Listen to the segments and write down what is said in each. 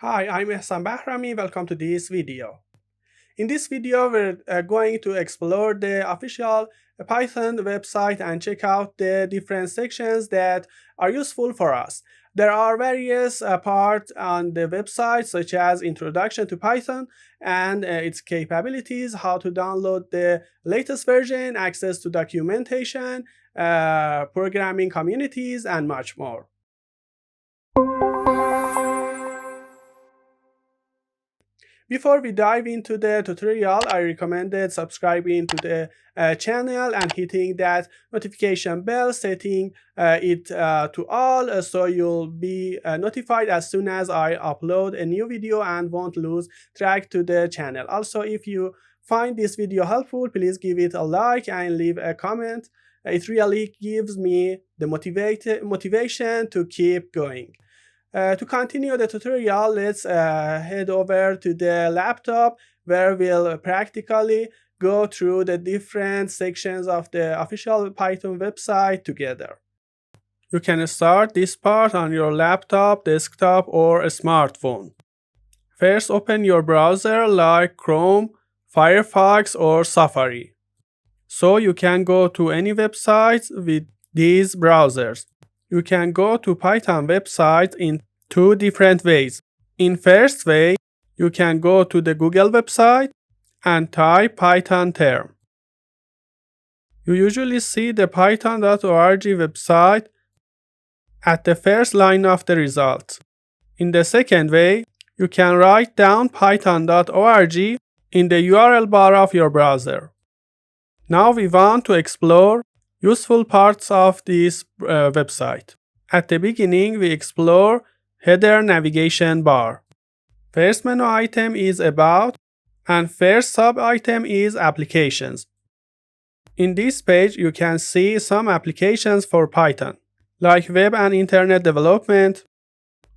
Hi, I'm Ehsan Bahrami. Welcome to this video. In this video, we're going to explore the official Python website and check out the different sections that are useful for us. There are various parts on the website, such as Introduction to Python and its capabilities, how to download the latest version, access to documentation, programming communities, and much more. Before we dive into the tutorial, I recommended subscribing to the channel and hitting that notification bell, setting it to all so you'll be notified as soon as I upload a new video and won't lose track to the channel. Also, if you find this video helpful, please give it a like and leave a comment. It really gives me the motivation to keep going. To continue the tutorial, let's head over to the laptop where we'll practically go through the different sections of the official Python website together. You can start this part on your laptop, desktop, or a smartphone. First, open your browser like Chrome, Firefox, or Safari. So you can go to any websites with these browsers. You can go to Python websites in two different ways. In first way, you can go to the Google website and type Python term. You usually see the python.org website at the first line of the results. In the second way, you can write down python.org in the URL bar of your browser. Now we want to explore useful parts of this website. At the beginning, we explore header navigation bar. First menu item is About, and first sub-item is Applications. In this page, you can see some applications for Python, like web and internet development,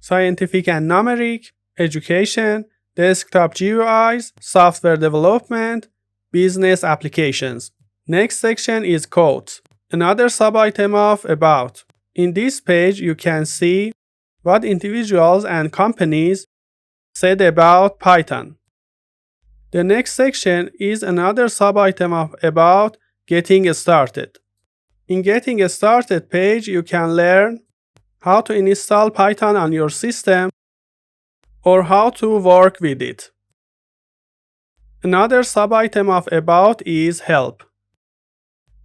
scientific and numeric, education, desktop GUIs, software development, business applications. Next section is Codes, another sub-item of About. In this page, you can see what individuals and companies said about Python. The next section is another sub-item of About Getting Started. In Getting Started page, you can learn how to install Python on your system or how to work with it. Another sub-item of About is Help.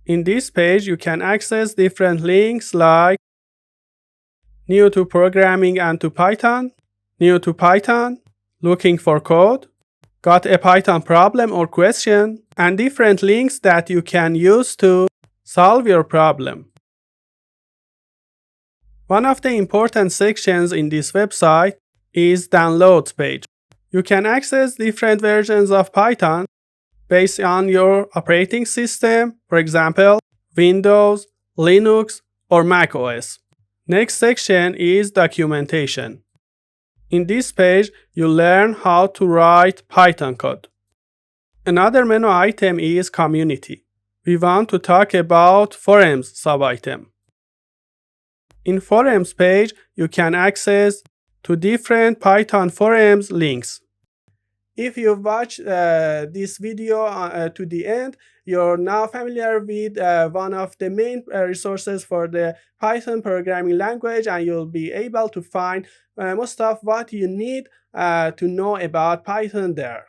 In this page, you can access different links like New to Programming and to Python, New to Python, Looking for Code, Got a Python problem or question, and different links that you can use to solve your problem. One of the important sections in this website is Downloads page. You can access different versions of Python based on your operating system, for example, Windows, Linux, or Mac OS. Next section is Documentation. In this page, you learn how to write Python code. Another menu item is Community. We want to talk about Forums sub-item. In Forums page, you can access to different Python forums links. If you watch this video to the end, you're now familiar with one of the main resources for the Python programming language, and you'll be able to find most of what you need to know about Python there.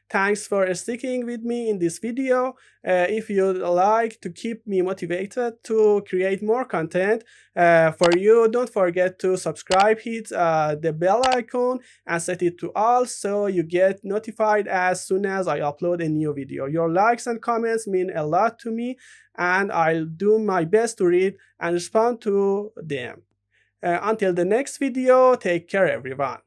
Thanks for sticking with me in this video. If you'd like to keep me motivated to create more content for you, don't forget to subscribe, hit the bell icon, and set it to all so you get notified as soon as I upload a new video. Your likes and comments mean a lot to me, and I'll do my best to read and respond to them. Until the next video, take care everyone.